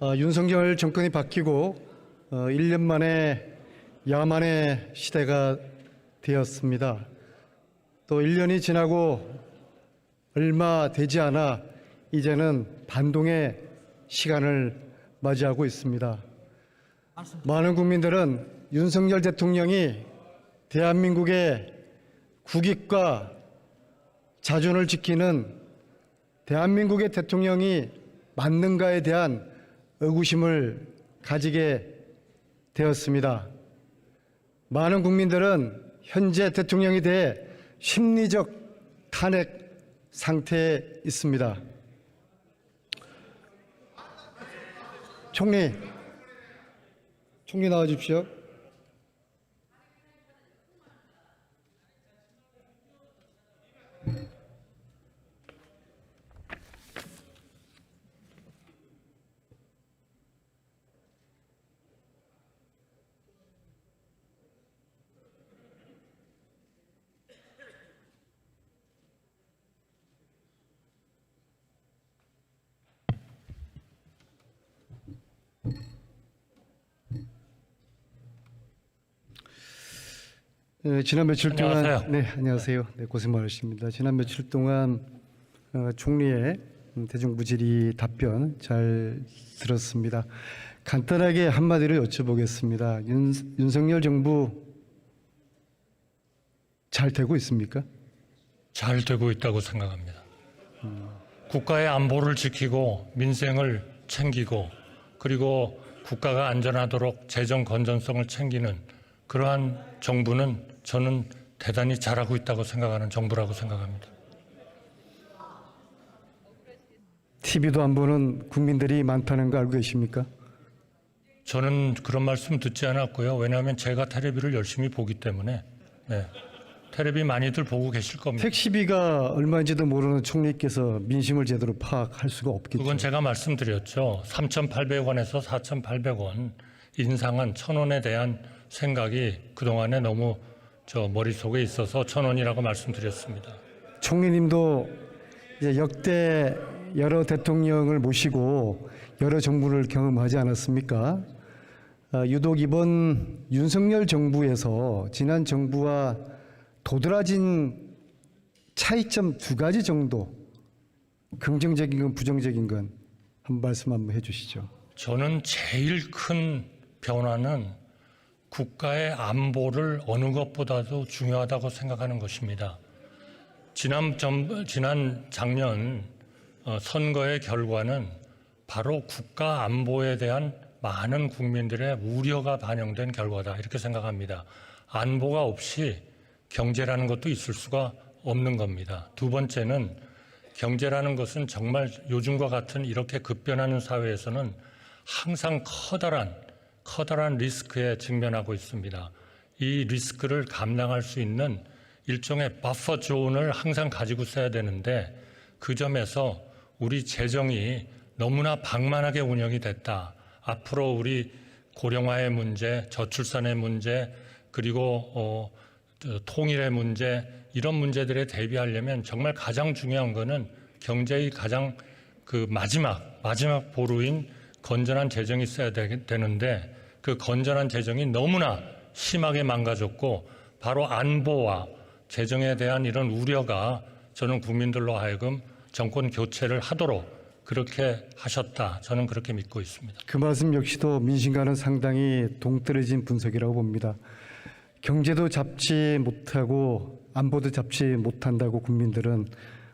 윤석열 정권이 바뀌고 1년 만에 야만의 시대가 되었습니다. 또 1년이 지나고 얼마 되지 않아 이제는 반동의 시간을 맞이하고 있습니다. 많은 국민들은 윤석열 대통령이 대한민국의 국익과 자존을 지키는 대한민국의 대통령이 맞는가에 대한 의구심을 가지게 되었습니다. 많은 국민들은 현재 대통령에 대해 심리적 탄핵 상태에 있습니다. 총리 나와 주십시오. 지난 며칠 동안 안녕하세요. 안녕하세요. 고생 많으십니다. 지난 며칠 동안 총리의 대정부질의 답변 잘 들었습니다. 간단하게 한마디로 여쭤보겠습니다. 윤석열 정부 잘 되고 있습니까? 잘 되고 있다고 생각합니다. 국가의 안보를 지키고 민생을 챙기고 그리고 국가가 안전하도록 재정 건전성을 챙기는 그러한 정부는 저는 대단히 잘하고 있다고 생각하는 정부라고 생각합니다. TV도 안 보는 국민들이 많다는 거 알고 계십니까? 저는 그런 말씀 듣지 않았고요. 왜냐하면 제가 텔레비를 열심히 보기 때문에 텔레비 많이들 보고 계실 겁니다. 택시비가 얼마인지도 모르는 총리께서 민심을 제대로 파악할 수가 없겠죠. 그건 제가 말씀드렸죠. 3,800원에서 4,800원 인상한 1,000원에 대한 생각이 그동안에 너무 저 머릿속에 있어서 1,000원이라고 말씀드렸습니다. 총리님도 이제 역대 여러 대통령을 모시고 여러 정부를 경험하지 않았습니까? 유독 이번 윤석열 정부에서 지난 정부와 도드라진 차이점 2가지 정도, 긍정적인 건 부정적인 건 한 말씀 한번 해주시죠. 저는 제일 큰 변화는 국가의 안보를 어느 것보다도 중요하다고 생각하는 것입니다. 지난 작년 선거의 결과는 바로 국가 안보에 대한 많은 국민들의 우려가 반영된 결과다 이렇게 생각합니다. 안보가 없이 경제라는 것도 있을 수가 없는 겁니다. 두 번째는 경제라는 것은 정말 요즘과 같은 이렇게 급변하는 사회에서는 항상 커다란 리스크에 직면하고 있습니다. 이 리스크를 감당할 수 있는 일종의 버퍼 존을 항상 가지고 써야 되는데 그 점에서 우리 재정이 너무나 방만하게 운영이 됐다. 앞으로 우리 고령화의 문제, 저출산의 문제, 그리고 통일의 문제 이런 문제들에 대비하려면 정말 가장 중요한 거는 경제의 가장 그 마지막 보루인 건전한 재정이 있어야 되는데 그 건전한 재정이 너무나 심하게 망가졌고 바로 안보와 재정에 대한 이런 우려가 저는 국민들로 하여금 정권 교체를 하도록 그렇게 하셨다. 저는 그렇게 믿고 있습니다. 그 말씀 역시도 민심과는 상당히 동떨어진 분석이라고 봅니다. 경제도 잡지 못하고 안보도 잡지 못한다고 국민들은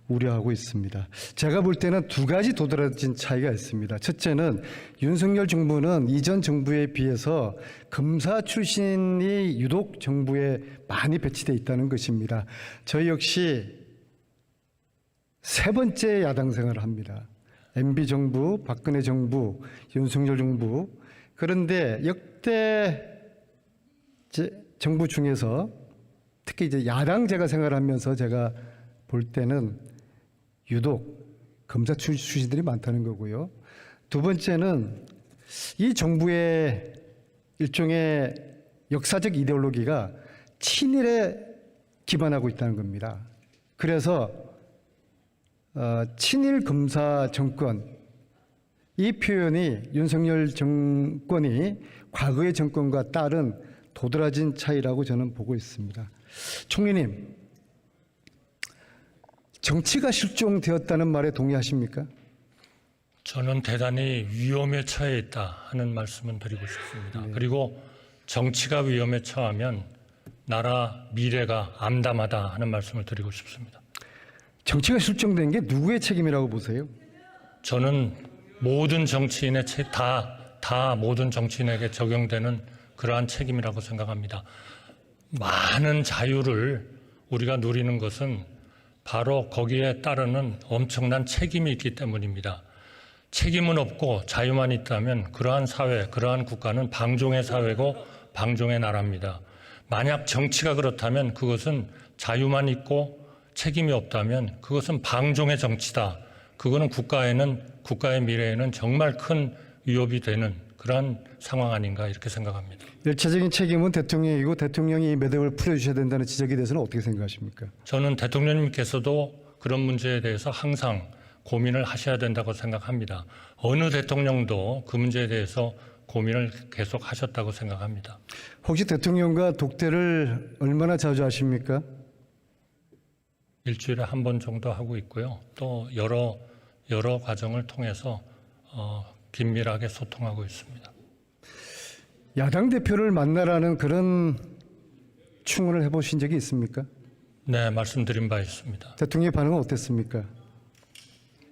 우려하고 있습니다. 제가 볼 때는 2가지 도드라진 차이가 있습니다. 첫째는 윤석열 정부는 이전 정부에 비해서 검사 출신이 유독 정부에 많이 배치되어 있다는 것입니다. 저희 역시 3번째 야당 생활을 합니다. MB 정부, 박근혜 정부, 윤석열 정부. 그런데 역대 정부 중에서 특히 이제 야당 제가 생활하면서 제가 볼 때는 유독 검사 출신들이 많다는 거고요. 2번째는 이 정부의 일종의 역사적 이데올로기가 친일에 기반하고 있다는 겁니다. 그래서 친일 검사 정권 이 표현이 윤석열 정권이 과거의 정권과 다른 도드라진 차이라고 저는 보고 있습니다. 총리님, 정치가 실종되었다는 말에 동의하십니까? 저는 대단히 위험에 처해 있다 하는 말씀은 드리고 싶습니다. 그리고 정치가 위험에 처하면 나라 미래가 암담하다 하는 말씀을 드리고 싶습니다. 정치가 실종된 게 누구의 책임이라고 보세요? 저는 모든 정치인의 다 모든 정치인에게 적용되는 그러한 책임이라고 생각합니다. 많은 자유를 우리가 누리는 것은 바로 거기에 따르는 엄청난 책임이 있기 때문입니다. 책임은 없고 자유만 있다면 그러한 사회, 그러한 국가는 방종의 사회고 방종의 나라입니다. 만약 정치가 그렇다면 그것은 자유만 있고 책임이 없다면 그것은 방종의 정치다. 그거는 국가의 미래에는 정말 큰 위협이 되는 그러한 상황 아닌가 이렇게 생각합니다. 일차적인 책임은 대통령이고 대통령이 이 매듭을 풀어주셔야 된다는 지적에 대해서는 어떻게 생각하십니까? 저는 대통령님께서도 그런 문제에 대해서 항상 고민을 하셔야 된다고 생각합니다. 어느 대통령도 그 문제에 대해서 고민을 계속 하셨다고 생각합니다. 혹시 대통령과 독대를 얼마나 자주 하십니까? 일주일에 한 번 정도 하고 있고요. 또 여러 과정을 통해서 긴밀하게 소통하고 있습니다. 야당 대표를 만나라는 그런 충원을 해보신 적이 있습니까? 네, 말씀드린 바 있습니다. 대통령의 반응은 어땠습니까?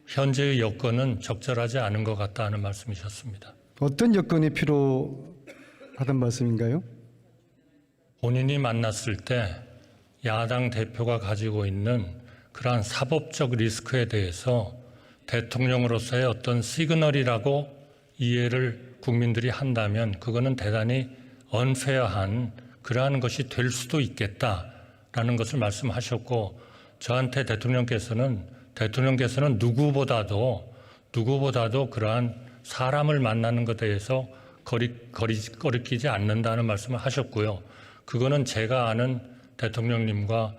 현재의 여건은 적절하지 않은 것 같다는 말씀이셨습니다. 어떤 여건이 필요하단 말씀인가요? 본인이 만났을 때 야당 대표가 가지고 있는 그러한 사법적 리스크에 대해서 대통령으로서의 어떤 시그널이라고 이해를 국민들이 한다면 그거는 대단히 언페어한 그러한 것이 될 수도 있겠다라는 것을 말씀하셨고 저한테 대통령께서는 누구보다도 그러한 사람을 만나는 것에 대해서 거리끼지 않는다는 말씀을 하셨고요. 그거는 제가 아는 대통령님과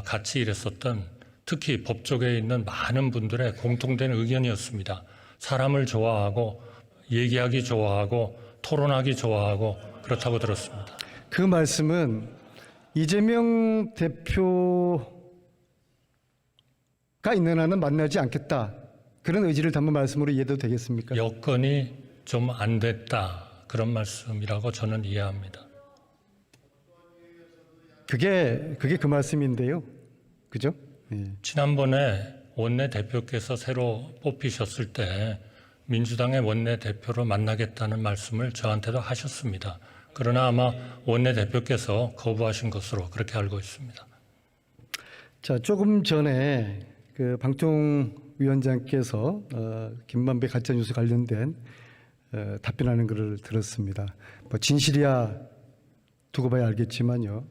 같이 일했었던 특히 법조계에 있는 많은 분들의 공통된 의견이었습니다. 사람을 좋아하고 얘기하기 좋아하고 토론하기 좋아하고 그렇다고 들었습니다. 그 말씀은 이재명 대표가 있는 한은 만나지 않겠다. 그런 의지를 담은 말씀으로 이해도 되겠습니까? 여건이 좀 안 됐다. 그런 말씀이라고 저는 이해합니다. 그게 그 말씀인데요. 그죠? 예. 지난번에 원내대표께서 새로 뽑히셨을 때 민주당의 원내대표로 만나겠다는 말씀을 저한테도 하셨습니다. 그러나 아마 원내대표께서 거부하신 것으로 그렇게 알고 있습니다. 자, 조금 전에 그 방통위원장께서 김만배 가짜뉴스 관련된 답변하는 것을 들었습니다. 뭐 진실이야 두고 봐야 알겠지만요.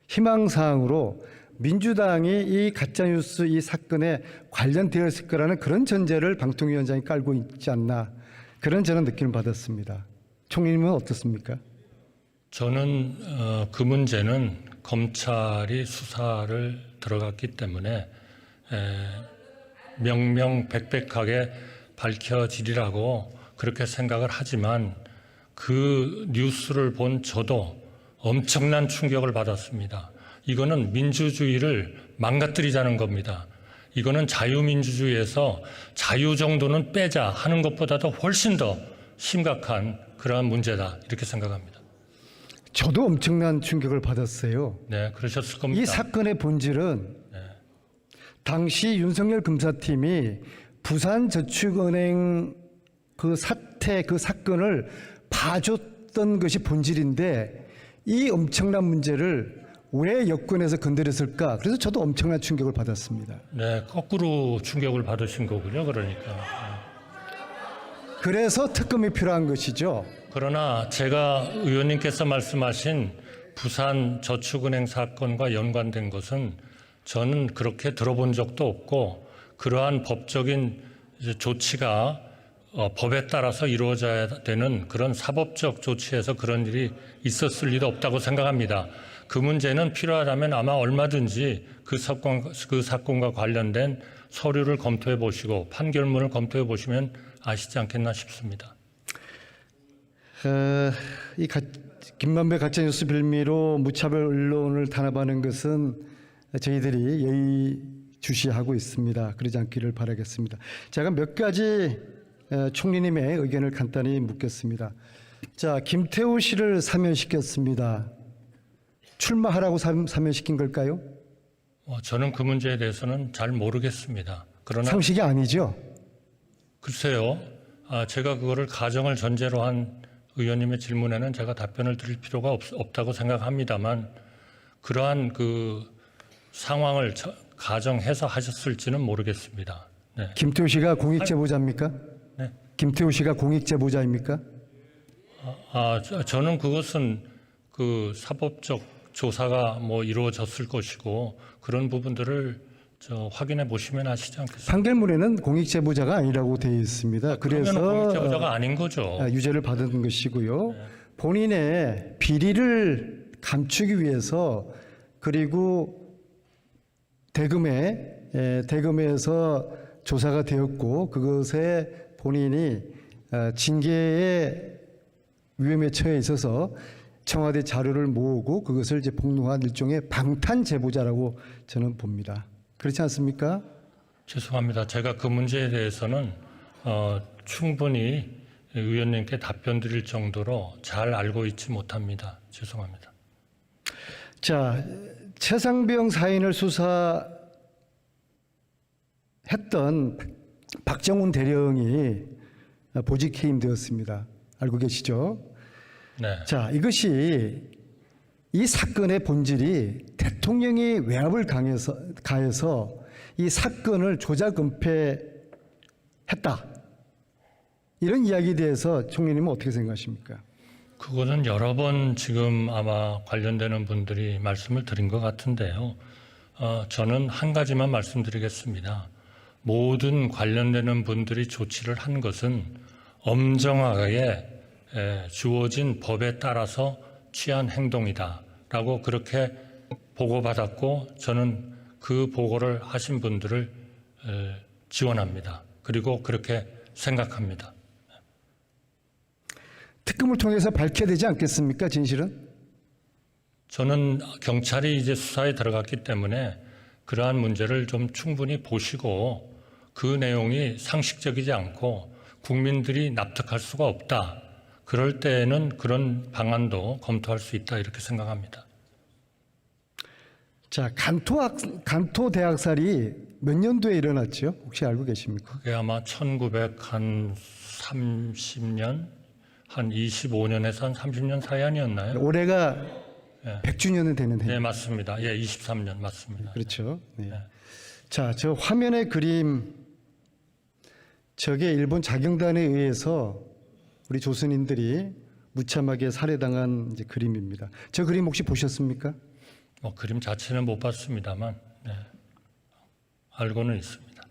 희망사항으로 민주당이 이 가짜뉴스 이 사건에 관련되었을 거라는 그런 전제를 방통위원장이 깔고 있지 않나 그런 저는 느낌을 받았습니다. 총리님은 어떻습니까? 저는 그 문제는 검찰이 수사를 들어갔기 때문에 명명백백하게 밝혀지리라고 그렇게 생각을 하지만 그 뉴스를 본 저도 엄청난 충격을 받았습니다. 이거는 민주주의를 망가뜨리자는 겁니다. 이거는 자유민주주의에서 자유 정도는 빼자 하는 것보다도 훨씬 더 심각한 그러한 문제다 이렇게 생각합니다. 저도 엄청난 충격을 받았어요. 네, 그러셨을 겁니다. 이 사건의 본질은 당시 윤석열 검사팀이 부산저축은행 그 사태, 그 사건을 봐줬던 것이 본질인데 이 엄청난 문제를 왜 여권에서 건드렸을까? 그래서 저도 엄청난 충격을 받았습니다. 네, 거꾸로 충격을 받으신 거군요. 그러니까. 그래서 특검이 필요한 것이죠. 그러나 제가 의원님께서 말씀하신 부산저축은행 사건과 연관된 것은 저는 그렇게 들어본 적도 없고 그러한 법적인 조치가 법에 따라서 이루어져야 되는 그런 사법적 조치에서 그런 일이 있었을 리도 없다고 생각합니다. 그 문제는 필요하다면 아마 얼마든지 그 사건과 관련된 서류를 검토해 보시고 판결문을 검토해 보시면 아시지 않겠나 싶습니다. 김만배 가짜뉴스 빌미로 무차별 언론을 탄압하는 것은 저희들이 예의주시하고 있습니다. 그러지 않기를 바라겠습니다. 제가 몇 가지 총리님의 의견을 간단히 묻겠습니다. 자, 김태우 씨를 사면시켰습니다. 출마하라고 사면시킨 걸까요? 저는 그 문제에 대해서는 잘 모르겠습니다. 그러나 상식이 아니죠. 글쎄요, 제가 그거를 가정을 전제로 한 의원님의 질문에는 제가 답변을 드릴 필요가 없다고 생각합니다만 그러한 그 상황을 가정해서 하셨을지는 모르겠습니다. 네. 김태우 씨가 공익제보자입니까? 네. 김태우 씨가 공익제보자입니까? 저는 그것은 그 사법적 조사가 뭐 이루어졌을 것이고 그런 부분들을 확인해 보시면 아시지 않겠습니까? 판결문에는 공익제보자가 아니라고 되어 있습니다. 그러면 그래서 공익제보자가 아닌 거죠. 유죄를 받은 것이고요. 본인의 비리를 감추기 위해서 그리고 대금에서 조사가 되었고 그것에 본인이 징계의 위험에 처해 있어서 청와대 자료를 모으고 그것을 이제 폭로한 일종의 방탄 제보자라고 저는 봅니다. 그렇지 않습니까? 죄송합니다. 제가 그 문제에 대해서는 충분히 의원님께 답변 드릴 정도로 잘 알고 있지 못합니다. 죄송합니다. 자, 최상병 사인을 수사했던 박정훈 대령이 보직 해임되었습니다. 알고 계시죠? 네. 자, 이것이 이 사건의 본질이 대통령이 외압을 가해서 이 사건을 조작 은폐했다. 이런 이야기에 대해서 총리님은 어떻게 생각하십니까? 그거는 여러 번 지금 아마 관련되는 분들이 말씀을 드린 것 같은데요. 저는 한 가지만 말씀드리겠습니다. 모든 관련되는 분들이 조치를 한 것은 엄정하게 주어진 법에 따라서 취한 행동이다라고 그렇게 보고받았고 저는 그 보고를 하신 분들을 지원합니다. 그리고 그렇게 생각합니다. 특검을 통해서 밝혀야 되지 않겠습니까? 진실은? 저는 경찰이 이제 수사에 들어갔기 때문에 그러한 문제를 좀 충분히 보시고 그 내용이 상식적이지 않고 국민들이 납득할 수가 없다. 그럴 때에는 그런 방안도 검토할 수 있다 이렇게 생각합니다. 자, 간토 대학살이 몇 년도에 일어났죠? 혹시 알고 계십니까? 그게 아마 1930년, 한 25년에서 한 30년 사이 아니었나요? 올해가 100주년은 되는 해. 네, 맞습니다. 예, 23년 맞습니다. 그렇죠. 네. 자, 저 화면의 그림, 저게 일본 자경단에 의해서 우리 조선인들이 무참하게 살해당한 이제 그림입니다. 저 그림 혹시 보셨습니까? 그림 자체는 못 봤습니다만 네, 알고는 있습니다.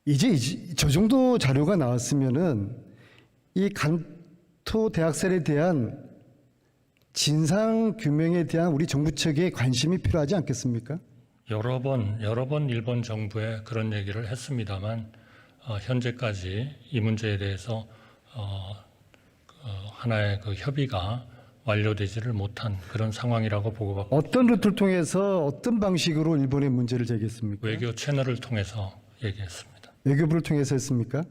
이제 저 정도 자료가 나왔으면은 이 간토 대학살에 대한 진상 규명에 대한 우리 정부 측의 관심이 필요하지 않겠습니까? 여러 번 일본 정부에 그런 얘기를 했습니다만 현재까지 이 문제에 대해서 하나의 그 협의가 완료되지를 못한 그런 상황이라고 보고 받고 어떤 루트를 통해서 어떤 방식으로 일본의 문제를 제기했습니까? 외교 채널을 통해서 얘기했습니다. 외교부를 통해서 했습니까?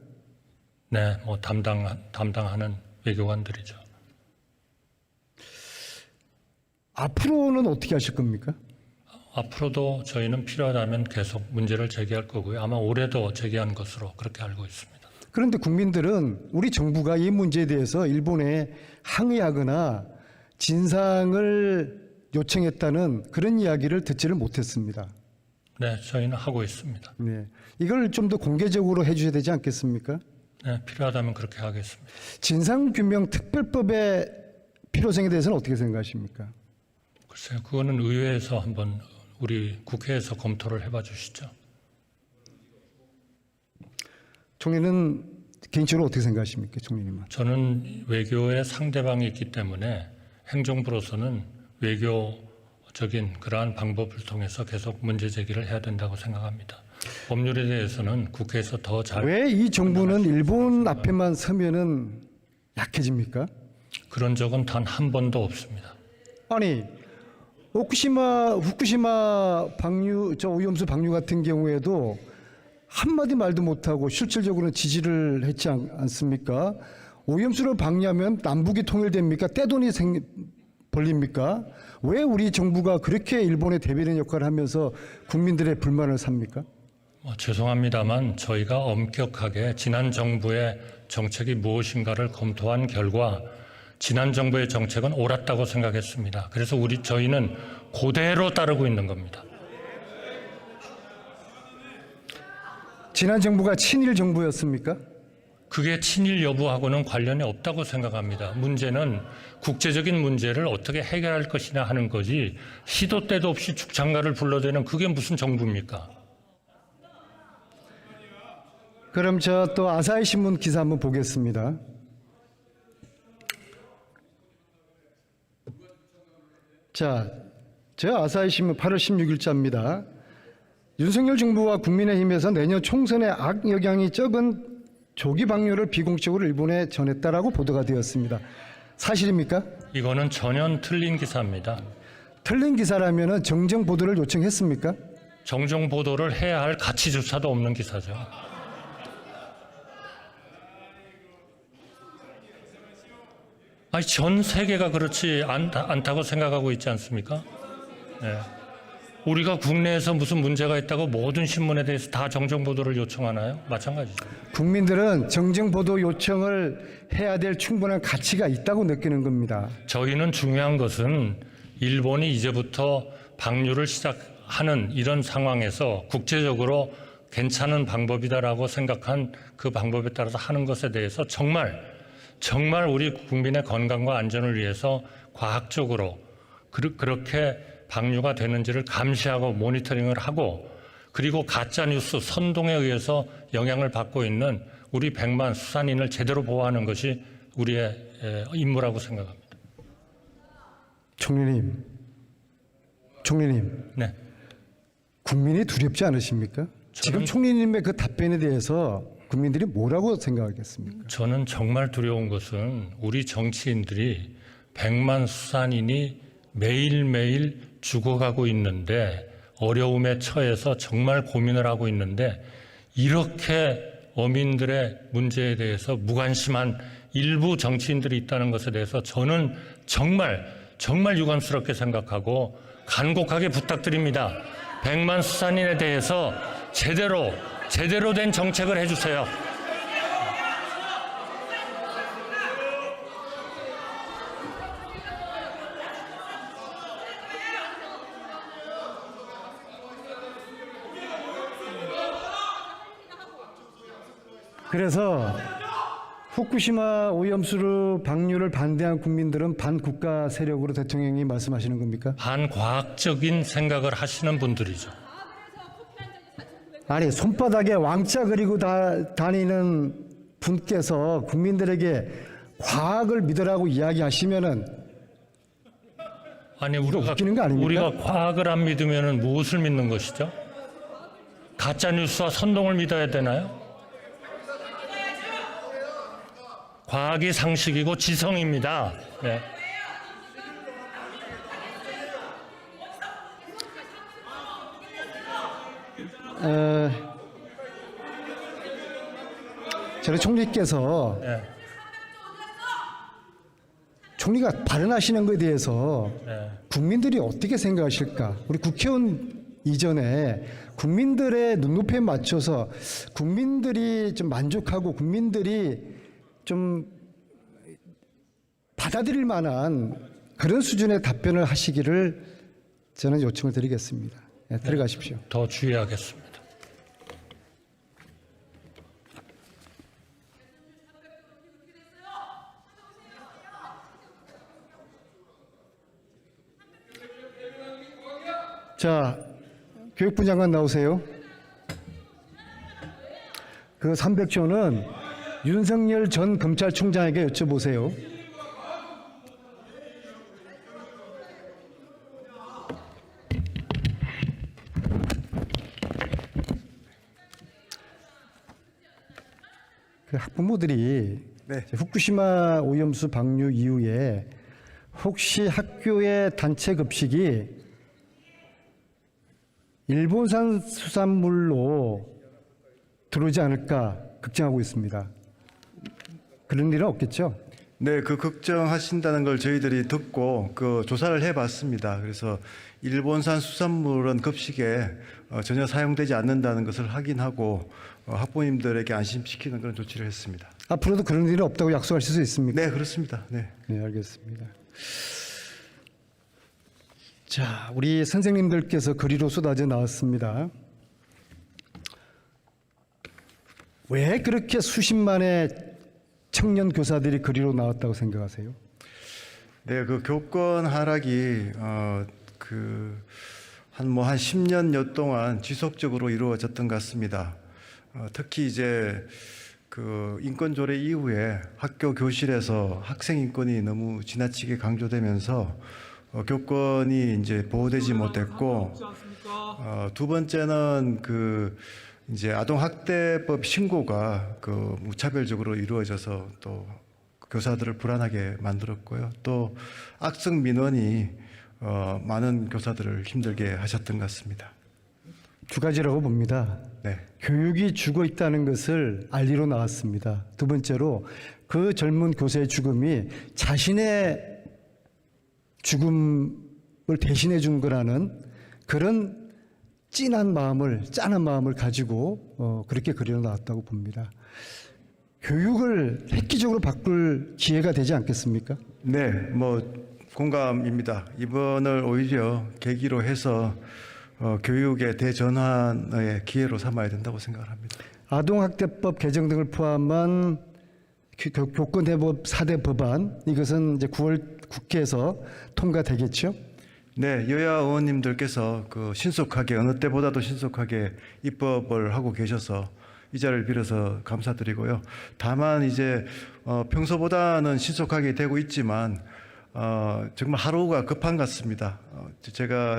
네, 뭐 담당하는 외교관들이죠. 앞으로는 어떻게 하실 겁니까? 앞으로도 저희는 필요하다면 계속 문제를 제기할 거고요. 아마 올해도 제기한 것으로 그렇게 알고 있습니다. 그런데 국민들은 우리 정부가 이 문제에 대해서 일본에 항의하거나 진상을 요청했다는 그런 이야기를 듣지를 못했습니다. 네, 저희는 하고 있습니다. 네, 이걸 좀 더 공개적으로 해주셔야 되지 않겠습니까? 네, 필요하다면 그렇게 하겠습니다. 진상규명 특별법의 필요성에 대해서는 어떻게 생각하십니까? 글쎄요, 그거는 의회에서 한번 우리 국회에서 검토를 해봐 주시죠. 총리는 개인적으로 어떻게 생각하십니까, 총리님은? 저는 외교의 상대방이 있기 때문에 행정부로서는 외교적인 그러한 방법을 통해서 계속 문제 제기를 해야 된다고 생각합니다. 법률에 대해서는 국회에서 더 잘 왜 이 정부는 일본 앞에만 서면은 약해집니까? 그런 적은 단 한 번도 없습니다. 아니 후쿠시마 오염수 방류 같은 경우에도 한마디 말도 못하고 실질적으로는 지지를 했지 않습니까? 오염수를 방류하면 남북이 통일됩니까? 떼돈이 벌립니까? 왜 우리 정부가 그렇게 일본의 대변인 역할을 하면서 국민들의 불만을 삽니까? 죄송합니다만 저희가 엄격하게 지난 정부의 정책이 무엇인가를 검토한 결과 지난 정부의 정책은 옳았다고 생각했습니다. 그래서 저희는 그대로 따르고 있는 겁니다. 지난 정부가 친일 정부였습니까? 그게 친일 여부하고는 관련이 없다고 생각합니다. 문제는 국제적인 문제를 어떻게 해결할 것이냐 하는 거지 시도 때도 없이 죽창가를 불러대는 그게 무슨 정부입니까? 그럼 저 또 아사히 신문 기사 한번 보겠습니다. 자, 저 아사히 신문 8월 16일자입니다. 윤석열 정부와 국민의힘에서 내년 총선에 악영향이 적은 조기 방류를 비공식적으로 일본에 전했다라고 보도가 되었습니다. 사실입니까? 이거는 전혀 틀린 기사입니다. 틀린 기사라면 정정 보도를 요청했습니까? 정정 보도를 해야 할 가치조차도 없는 기사죠. 아니, 전 세계가 그렇지 않다고 생각하고 있지 않습니까? 네. 우리가 국내에서 무슨 문제가 있다고 모든 신문에 대해서 다 정정 보도를 요청하나요? 마찬가지죠. 국민들은 정정 보도 요청을 해야 될 충분한 가치가 있다고 느끼는 겁니다. 저희는 중요한 것은 일본이 이제부터 방류를 시작하는 이런 상황에서 국제적으로 괜찮은 방법이다라고 생각한 그 방법에 따라서 하는 것에 대해서 정말 우리 국민의 건강과 안전을 위해서 과학적으로 그렇게 방류가 되는지를 감시하고 모니터링을 하고 그리고 가짜뉴스 선동에 의해서 영향을 받고 있는 우리 100만 수산인을 제대로 보호하는 것이 우리의 임무라고 생각합니다. 총리님, 네. 국민이 두렵지 않으십니까? 지금 총리님의 그 답변에 대해서 국민들이 뭐라고 생각하겠습니까? 저는 정말 두려운 것은 우리 정치인들이 100만 수산인이 매일매일 죽어가고 있는데 어려움에 처해서 정말 고민을 하고 있는데 이렇게 어민들의 문제에 대해서 무관심한 일부 정치인들이 있다는 것에 대해서 저는 정말 유감스럽게 생각하고 간곡하게 부탁드립니다. 100만 수산인에 대해서 제대로 된 정책을 해주세요. 그래서 후쿠시마 오염수 방류를 반대한 국민들은 반국가 세력으로 대통령이 말씀하시는 겁니까? 반과학적인 생각을 하시는 분들이죠. 아니 손바닥에 왕자 그리고 다니는 분께서 국민들에게 과학을 믿으라고 이야기하시면은 아니 웃기는 거 아닙니까? 우리가 과학을 안 믿으면 무엇을 믿는 것이죠? 가짜 뉴스와 선동을 믿어야 되나요? 과학이 상식이고 지성입니다. 네. 저는 총리께서 네. 총리가 발언하시는 것에 대해서 네. 국민들이 어떻게 생각하실까? 우리 국회의원 이전에 국민들의 눈높이에 맞춰서 국민들이 좀 만족하고 국민들이 좀 받아들일 만한 그런 수준의 답변을 하시기를 저는 요청을 드리겠습니다. 네, 들어가십시오. 더 주의하겠습니다. 자, 교육부 장관 나오세요. 그 300조는 윤석열 전 검찰총장에게 여쭤보세요. 학부모들이 네. 후쿠시마 오염수 방류 이후에 혹시 학교의 단체 급식이 일본산 수산물로 들어오지 않을까 걱정하고 있습니다. 그런 일은 없겠죠? 네, 그 걱정하신다는 걸 저희들이 듣고 그 조사를 해봤습니다. 그래서 일본산 수산물은 급식에 전혀 사용되지 않는다는 것을 확인하고 학부모님들에게 안심시키는 그런 조치를 했습니다. 앞으로도 그런 일은 없다고 약속하실 수 있습니까? 네, 그렇습니다. 네. 네, 알겠습니다. 자, 우리 선생님들께서 거리로 쏟아져 나왔습니다. 왜 그렇게 수십만의 청년 교사들이 거리로 나왔다고 생각하세요? 네, 그 교권 하락이 한 10년여 동안 지속적으로 이루어졌던 것 같습니다. 특히 이제 그 인권 조례 이후에 학교 교실에서 학생 인권이 너무 지나치게 강조되면서 교권이 이제 보호되지 못했고, 두 번째는 그 이제 아동학대법 신고가 그 무차별적으로 이루어져서 또 교사들을 불안하게 만들었고요. 또 악성 민원이 많은 교사들을 힘들게 하셨던 것 같습니다. 두 가지라고 봅니다. 네. 교육이 죽어 있다는 것을 알리러 나왔습니다. 두 번째로 그 젊은 교사의 죽음이 자신의 죽음을 대신해 준 거라는 그런 짠한 마음을 가지고 그렇게 그려 나왔다고 봅니다. 교육을 획기적으로 바꿀 기회가 되지 않겠습니까? 네, 공감입니다. 이번을 오히려 계기로 해서 교육의 대전환의 기회로 삼아야 된다고 생각을 합니다. 아동학대법 개정 등을 포함한 교권대법 4대 법안, 이것은 이제 9월 국회에서 통과되겠죠? 네, 여야 의원님들께서 그 신속하게 어느 때보다도 신속하게 입법을 하고 계셔서 이 자리를 빌어서 감사드리고요. 다만 이제 평소보다는 신속하게 되고 있지만 정말 하루가 급한 것 같습니다.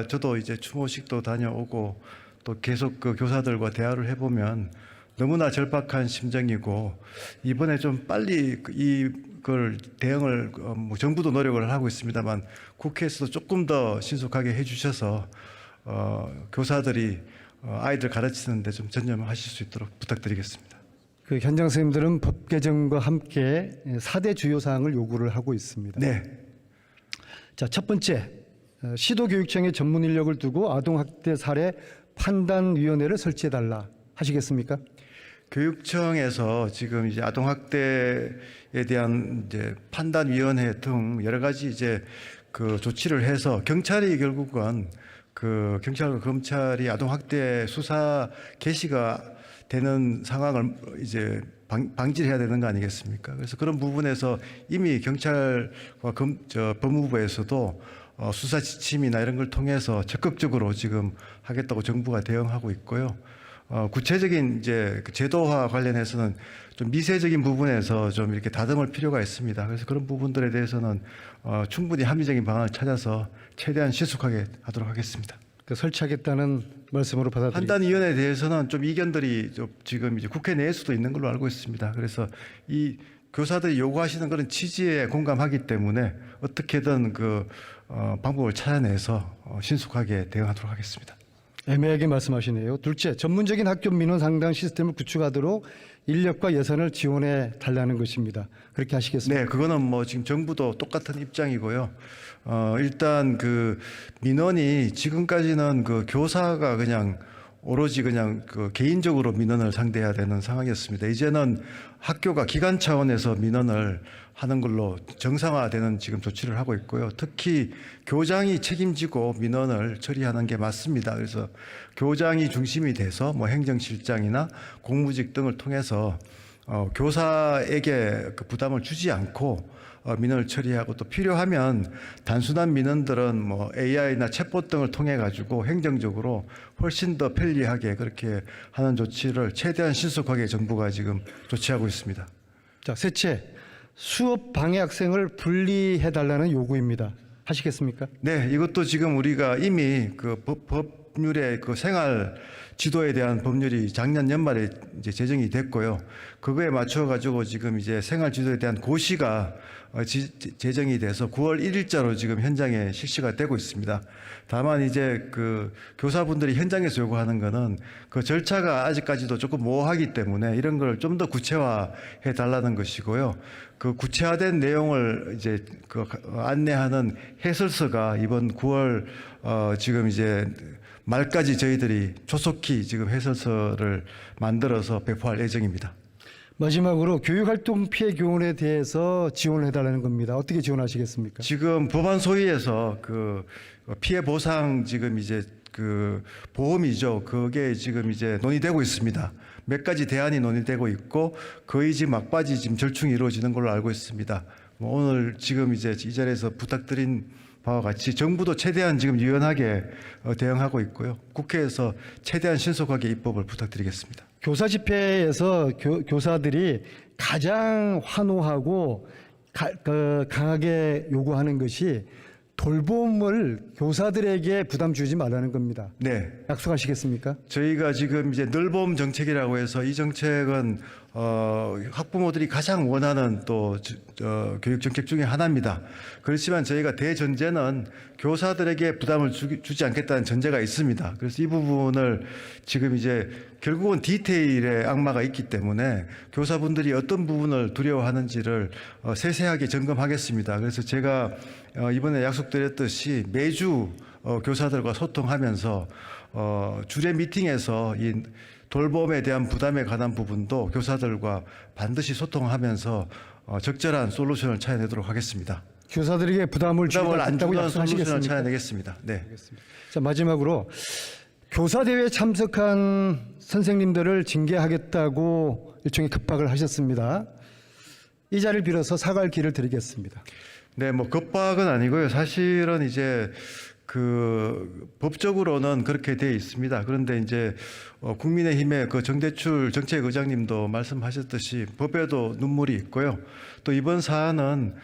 저도 이제 추모식도 다녀오고 또 계속 그 교사들과 대화를 해보면 너무나 절박한 심정이고, 이번에 좀 빨리 이걸 대응을 정부도 노력을 하고 있습니다만 국회에서도 조금 더 신속하게 해주셔서 교사들이 아이들 가르치는 데 좀 전념하실 수 있도록 부탁드리겠습니다. 그 현장 선생님들은 법 개정과 함께 4대 주요 사항을 요구를 하고 있습니다. 네. 자, 첫 번째, 시도교육청에 전문 인력을 두고 아동학대 사례 판단위원회를 설치해달라 하시겠습니까? 교육청에서 지금 이제 아동학대에 대한 이제 판단위원회 등 여러 가지 이제 그 조치를 해서 경찰이 결국은 그 경찰과 검찰이 아동학대 수사 개시가 되는 상황을 이제 방지해야 되는 거 아니겠습니까? 그래서 그런 부분에서 이미 경찰과 법무부에서도 수사 지침이나 이런 걸 통해서 적극적으로 지금 하겠다고 정부가 대응하고 있고요. 구체적인 이제 그 제도화 관련해서는 좀 미세적인 부분에서 좀 이렇게 다듬을 필요가 있습니다. 그래서 그런 부분들에 대해서는 충분히 합리적인 방안을 찾아서 최대한 신속하게 하도록 하겠습니다. 그 설치하겠다는 말씀으로 받아들입니다. 판단위원회에 대해서는 좀 이견들이 좀 지금 이제 국회 내에서도 있는 걸로 알고 있습니다. 그래서 이 교사들이 요구하시는 그런 취지에 공감하기 때문에 어떻게든 그 방법을 찾아내서 신속하게 대응하도록 하겠습니다. 애매하게 말씀하시네요. 둘째, 전문적인 학교 민원 상담 시스템을 구축하도록 인력과 예산을 지원해 달라는 것입니다. 그렇게 하시겠습니까? 네, 그거는 지금 정부도 똑같은 입장이고요. 일단 그 민원이 지금까지는 그 교사가 그냥 오로지 그냥 그 개인적으로 민원을 상대해야 되는 상황이었습니다. 이제는 학교가 기관 차원에서 민원을 하는 걸로 정상화되는 지금 조치를 하고 있고요. 특히 교장이 책임지고 민원을 처리하는 게 맞습니다. 그래서 교장이 중심이 돼서 행정실장이나 공무직 등을 통해서 교사에게 그 부담을 주지 않고 민원을 처리하고, 또 필요하면 단순한 민원들은 AI나 챗봇 등을 통해 가지고 행정적으로 훨씬 더 편리하게 그렇게 하는 조치를 최대한 신속하게 정부가 지금 조치하고 있습니다. 자, 셋째, 수업 방해 학생을 분리해 달라는 요구입니다. 하시겠습니까? 네, 이것도 지금 우리가 이미 그 법률의 그 생활 지도에 대한 법률이 작년 연말에 이제 제정이 됐고요. 그거에 맞춰 가지고 지금 이제 생활 지도에 대한 고시가 제정이 돼서 9월 1일자로 지금 현장에 실시가 되고 있습니다. 다만 이제 그 교사분들이 현장에서 요구하는 거는 그 절차가 아직까지도 조금 모호하기 때문에 이런 걸 좀 더 구체화해 달라는 것이고요. 그 구체화된 내용을 이제 그 안내하는 해설서가 이번 9월 지금 이제 말까지 저희들이 조속히 지금 해설서를 만들어서 배포할 예정입니다. 마지막으로 교육활동 피해 교훈에 대해서 지원을 해달라는 겁니다. 어떻게 지원하시겠습니까? 지금 법안 소위에서 그 피해 보상 지금 이제 그 보험이죠. 그게 지금 이제 논의되고 있습니다. 몇 가지 대안이 논의되고 있고 거의 지금 막바지 지금 절충이 이루어지는 걸로 알고 있습니다. 오늘 지금 이제 이 자리에서 부탁드린 바와 같이 정부도 최대한 지금 유연하게 대응하고 있고요. 국회에서 최대한 신속하게 입법을 부탁드리겠습니다. 교사 집회에서 교사들이 가장 환호하고 강하게 요구하는 것이 돌봄을 교사들에게 부담 주지 말라는 겁니다. 네. 약속하시겠습니까? 저희가 지금 이제 늘봄 정책이라고 해서 이 정책은 학부모들이 가장 원하는 또 교육 정책 중에 하나입니다. 그렇지만 저희가 대전제는 교사들에게 부담을 주지 않겠다는 전제가 있습니다. 그래서 이 부분을 지금 이제 결국은 디테일에 악마가 있기 때문에 교사분들이 어떤 부분을 두려워하는지를 세세하게 점검하겠습니다. 그래서 제가 이번에 약속드렸듯이 매주 교사들과 소통하면서 주례 미팅에서 이 돌봄에 대한 부담에 관한 부분도 교사들과 반드시 소통하면서 적절한 솔루션을 찾아내도록 하겠습니다. 교사들에게 부담을 주지 부담을 안 않겠다고 주는 솔루션을 약속하시겠습니까? 찾아내겠습니다. 네. 자, 마지막으로 교사대회에 참석한 선생님들을 징계하겠다고 일종의 급박을 하셨습니다. 이 자리를 빌어서 사과할 기회를 드리겠습니다. 네, 뭐 급박은 아니고요. 사실은 이제 그 법적으로는 그렇게 돼 있습니다. 그런데 이제 국민의힘의 그 정대출 정책의장님도 말씀하셨듯이 법에도 눈물이 있고요. 또 이번 사안은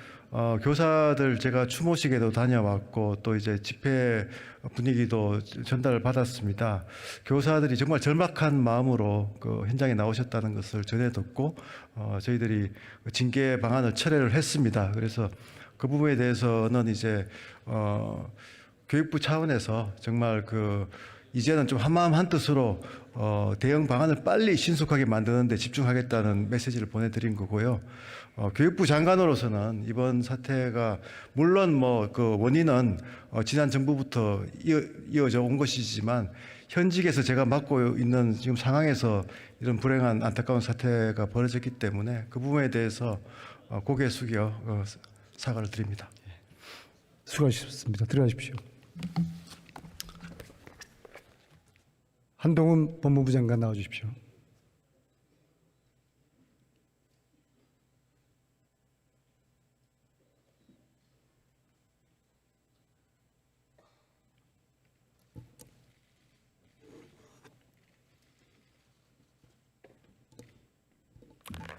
교사들 제가 추모식에도 다녀왔고 또 이제 집회 분위기도 전달을 받았습니다. 교사들이 정말 절박한 마음으로 그 현장에 나오셨다는 것을 전해 듣고 저희들이 징계 방안을 철회를 했습니다. 그래서 그 부분에 대해서는 이제 교육부 차원에서 정말 그 이제는 좀 한마음 한뜻으로 대응 방안을 빨리 신속하게 만드는 데 집중하겠다는 메시지를 보내드린 거고요. 교육부 장관으로서는 이번 사태가 물론 뭐 그 원인은 지난 정부부터 이어져 온 것이지만 현직에서 제가 맡고 있는 지금 상황에서 이런 불행한 안타까운 사태가 벌어졌기 때문에 그 부분에 대해서 고개 숙여 사과를 드립니다. 수고하셨습니다. 들어가십시오. 한동훈 법무부 장관 나와주십시오.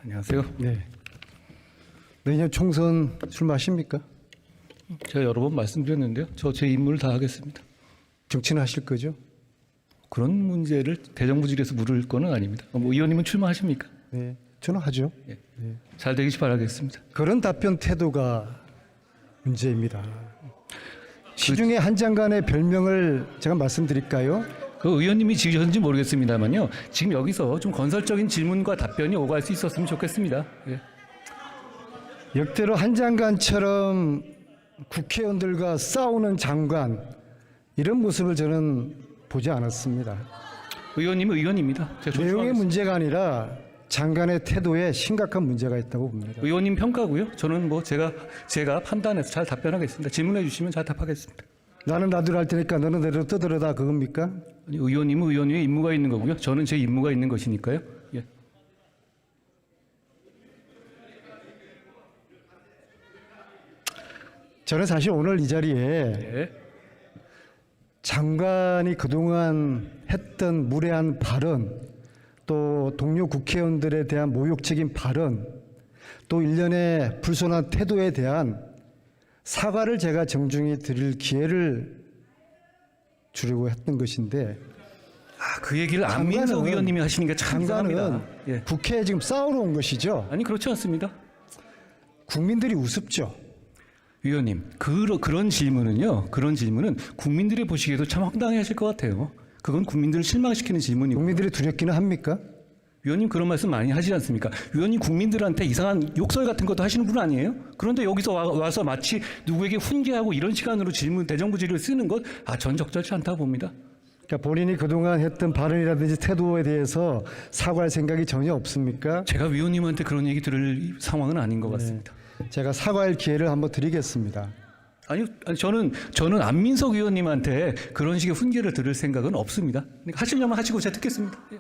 안녕하세요. 네. 내년 총선 출마하십니까? 제가 여러 번 말씀드렸는데요. 저 제 임무를 다 하겠습니다. 정치는 하실 거죠? 그런 문제를 대정부질에서 물을 거는 아닙니다. 뭐 의원님은 출마하십니까? 네. 저는 하죠. 예. 잘 되길 바라겠습니다. 그런 답변 태도가 문제입니다. 시중에 한 장관의 별명을 제가 말씀드릴까요? 그 의원님이 지으셨는지 모르겠습니다만요. 지금 여기서 좀 건설적인 질문과 답변이 오갈 수 있었으면 좋겠습니다. 예. 역대로 한 장관처럼 국회의원들과 싸우는 장관 이런 모습을 저는 보지 않았습니다. 의원님은 의원입니다. 제가 내용의 존중하겠습니다. 문제가 아니라 장관의 태도에 심각한 문제가 있다고 봅니다. 의원님 평가고요. 저는 뭐 제가 판단해서 잘 답변하겠습니다. 질문해 주시면 잘 답하겠습니다. 나는 나대로 할 테니까 너는 내로 떠들어다 그겁니까? 아니, 의원님은 의원님의 임무가 있는 거고요. 저는 제 임무가 있는 것이니까요. 예. 저는 사실 오늘 이 자리에 예. 장관이 그동안 했던 무례한 발언, 또 동료 국회의원들에 대한 모욕적인 발언, 또 일련의 불손한 태도에 대한 사과를 제가 정중히 드릴 기회를 주려고 했던 것인데 그 얘기를 안민석 장관은- 의원님이 하시는 게 참 장관은 이상합니다. 예. 국회에 지금 싸우러 온 것이죠. 아니 그렇지 않습니다. 국민들이 우습죠. 위원님, 그런 질문은요. 그런 질문은 국민들이 보시기에도 참 황당해하실 것 같아요. 그건 국민들을 실망시키는 질문이고. 국민들이 두렵기는 합니까? 위원님 그런 말씀 많이 하시지 않습니까? 위원님 국민들한테 이상한 욕설 같은 것도 하시는 분 아니에요? 그런데 여기서 와서 마치 누구에게 훈계하고 이런 시간으로 대정부 질의를 쓰는 것, 전 적절치 않다고 봅니다. 그러니까 본인이 그동안 했던 발언이라든지 태도에 대해서 사과할 생각이 전혀 없습니까? 제가 위원님한테 그런 얘기 들을 상황은 아닌 것 같습니다. 제가 사과할 기회를 한번 드리겠습니다. 아니 저는 안민석 의원님한테 그런 식의 훈계를 들을 생각은 없습니다. 그러니까 하시려면 하시고 제가 듣겠습니다. 예.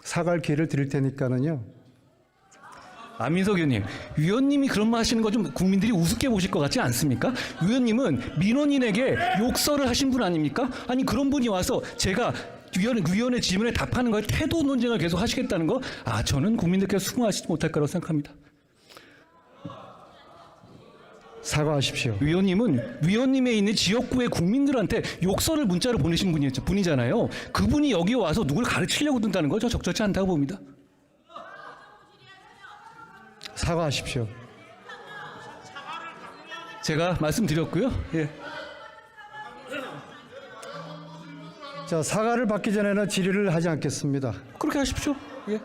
사과할 기회를 드릴 테니까는요. 안민석 위원님이 그런 말 하시는 거 좀 국민들이 우습게 보실 것 같지 않습니까? 위원님은 민원인에게 욕설을 하신 분 아닙니까? 아니 그런 분이 와서 제가 위원의 질문에 답하는 거에 태도 논쟁을 계속 하시겠다는 거, 저는 국민들께서 수긍하시지 못할 거라고 생각합니다. 사과하십시오. 위원님은 위원님에 있는 지역구의 국민들한테 욕설을 문자로 보내신 분이잖아요. 그분이 여기 와서 누굴 가르치려고 든다는 거 저 적절치 않다고 봅니다. 사과하십시오. 제가 말씀드렸고요. 예. 자, 사과를 받기 전에는 질의를 하지 않겠습니다. 그렇게 하십시오. 예.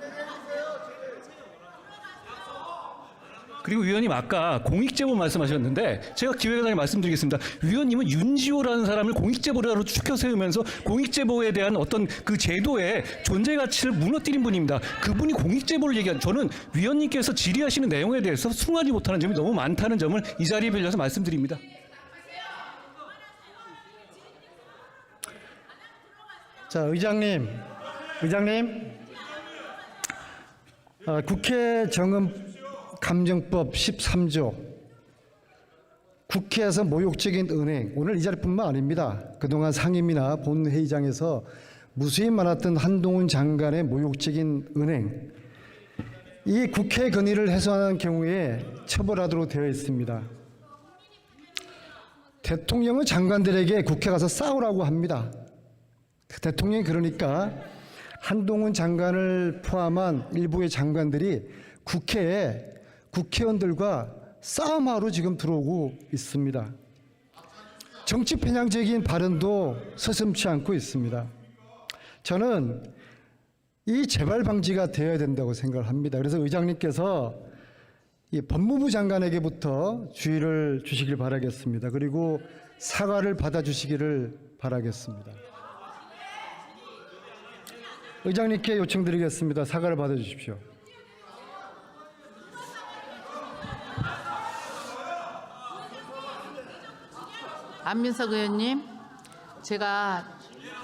그리고 위원님 아까 공익제보 말씀하셨는데 제가 기획단에 말씀드리겠습니다. 위원님은 윤지호라는 사람을 공익제보자로 추켜 세우면서 공익제보에 대한 어떤 그 제도의 존재 가치를 무너뜨린 분입니다. 그분이 공익제보를 얘기한, 저는 위원님께서 질의하시는 내용에 대해서 숭하지 못하는 점이 너무 많다는 점을 이 자리에 빌려서 말씀드립니다. 자, 의장님, 국회 정음 감정법 13조 국회에서 모욕적인 은행, 오늘 이 자리뿐만 아닙니다. 그동안 상임이나 본회의장에서 무수히 많았던 한동훈 장관의 모욕적인 은행, 이 국회 건의를 해소하는 경우에 처벌하도록 되어 있습니다. 대통령은 장관들에게 국회 가서 싸우라고 합니다. 대통령이 그러니까 한동훈 장관을 포함한 일부의 장관들이 국회에 국회의원들과 싸움하러 지금 들어오고 있습니다. 정치 편향적인 발언도 서슴지 않고 있습니다. 저는 이 재발 방지가 되어야 된다고 생각을 합니다. 그래서 의장님께서 이 법무부 장관에게부터 주의를 주시길 바라겠습니다. 그리고 사과를 받아주시기를 바라겠습니다. 의장님께 요청드리겠습니다. 사과를 받아주십시오. 안민석 의원님, 제가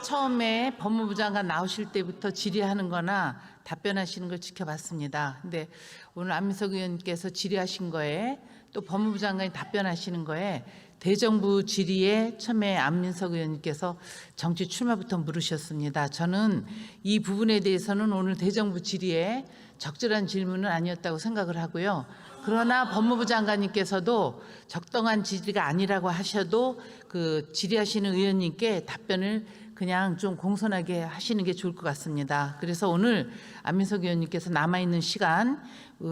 처음에 법무부 장관 나오실 때부터 질의하는 거나 답변하시는 걸 지켜봤습니다. 근데 오늘 안민석 의원님께서 질의하신 거에 또 법무부 장관이 답변하시는 거에 대정부 질의에 처음에 안민석 의원님께서 정치 출마부터 물으셨습니다. 저는 이 부분에 대해서는 오늘 대정부 질의에 적절한 질문은 아니었다고 생각을 하고요. 그러나 법무부 장관님께서도 적당한 질의가 아니라고 하셔도 그 질의하시는 의원님께 답변을 그냥 좀 공손하게 하시는 게 좋을 것 같습니다. 그래서 오늘 안민석 의원님께서 남아있는 시간,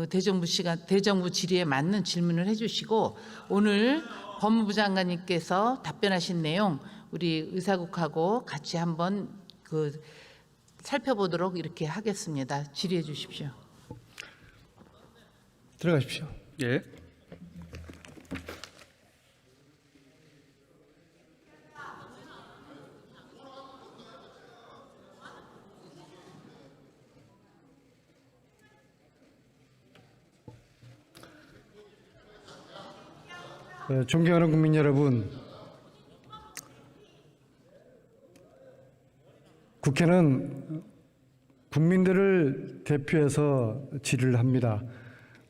대정부 질의에 맞는 질문을 해주시고, 오늘 법무부 장관님께서 답변하신 내용 우리 의사국하고 같이 한번 살펴보도록 이렇게 하겠습니다. 질의해 주십시오. 들어가십시오. 예. 존경하는 국민 여러분, 국회는 국민들을 대표해서 질의를 합니다.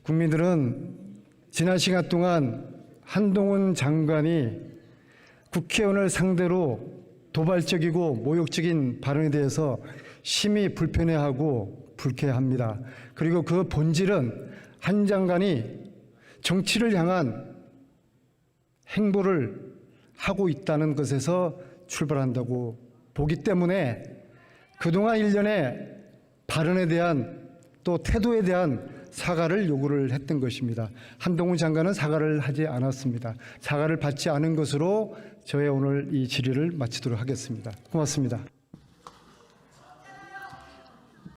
국민들은 지난 시간 동안 한동훈 장관이 국회의원을 상대로 도발적이고 모욕적인 발언에 대해서 심히 불편해하고 불쾌합니다. 그리고 그 본질은 한 장관이 정치를 향한 행보를 하고 있다는 것에서 출발한다고 보기 때문에 그동안 일련의 발언에 대한 또 태도에 대한 사과를 요구를 했던 것입니다. 한동훈 장관은 사과를 하지 않았습니다. 사과를 받지 않은 것으로 저의 오늘 이 질의를 마치도록 하겠습니다. 고맙습니다.